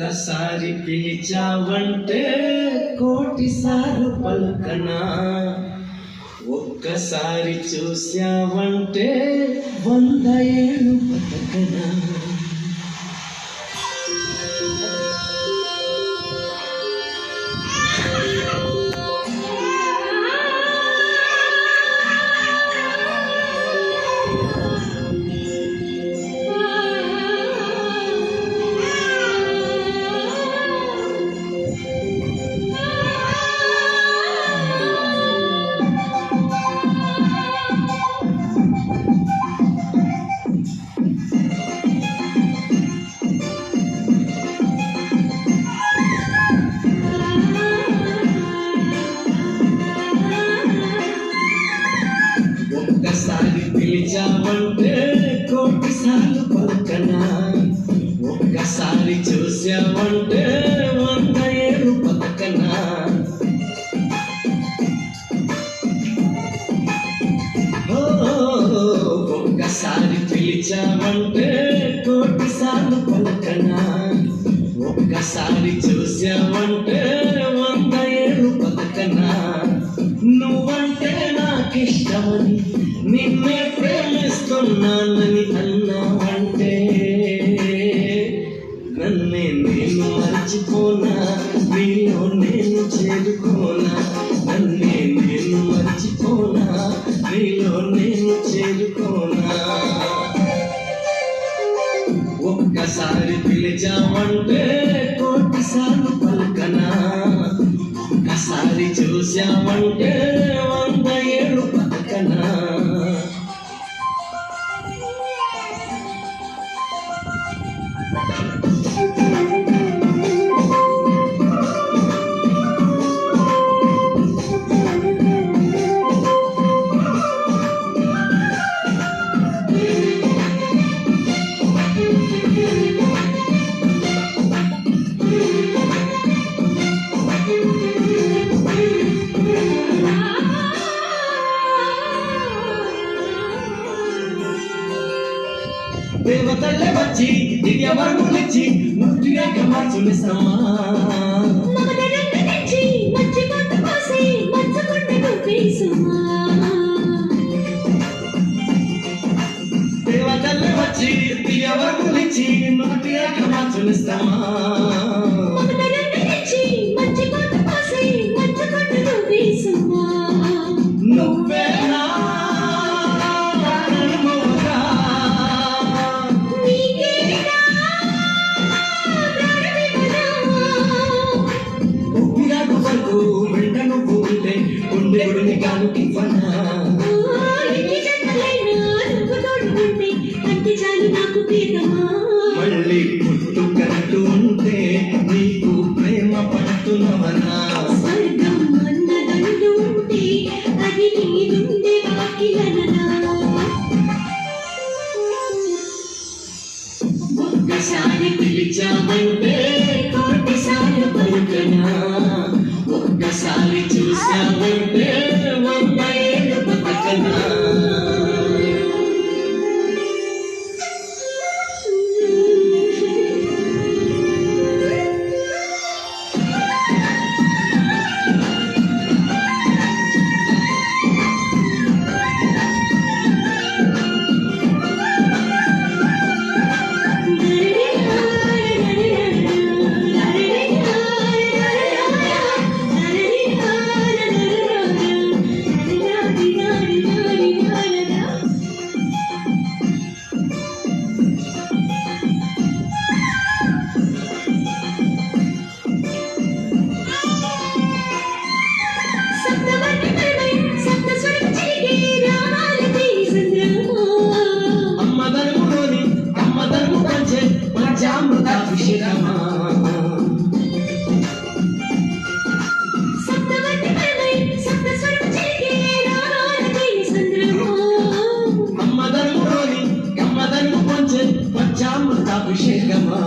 ఒక్కసారి పిలిచావంటే కోటిసార్లు పలుకనా, ఒక్కసారి చూశావంటే 100 ఏళ్ళు బతకనా. ఒక్కసారి పిలిచావంటే కోటిసార్లు పలుకనా, ఒక్కసారి చూసావంటే 100 ఏళ్ళు బతకనా. ఒక్కసారి పిలిచావంటే కోటిసార్లు పలుకనా, ఒక్కసారి చూసావంటే 100 ఏళ్ళు బతకనా. నువ్వంటే నాకిష్టమని నిన్నే ప్రేమిస్తున్నానని అన్నావంటే నన్నే నేను మర్చిపోనా, నీలో నేను చేరుకోనా. నన్నే నేను మర్చిపోనా, నీలో నేను చేరుకోనా. ఒక్కసారి పిలిచావంటే కోటిసార్లు పలుకనా, ఒక్కసారి చూశావంటే 100 ఏళ్ళు బతకనా. దేవతల్లే వచ్చి దివ్య వరములిచ్చి ముద్దుగా మార్చునిస్తామా. దేవతల్లే వచ్చి దివ్య వరములిచ్చి ముద్దుగా మార్చునిస్తామా. నువ్వేనా వెంటను పూటే గుండెగుడిని కానుకివ్వనా. మళ్ళీ పుట్టుకంటూ ఉంటే నీకు ప్రేమ పడుతున్నవనా. ఒక్కసారి పిలిచావంటే కోటిసార్లు పలుకనా, ఒక్కసారి చూశావంటే 100 ఏళ్ళు బతకనా. అభిషేకమా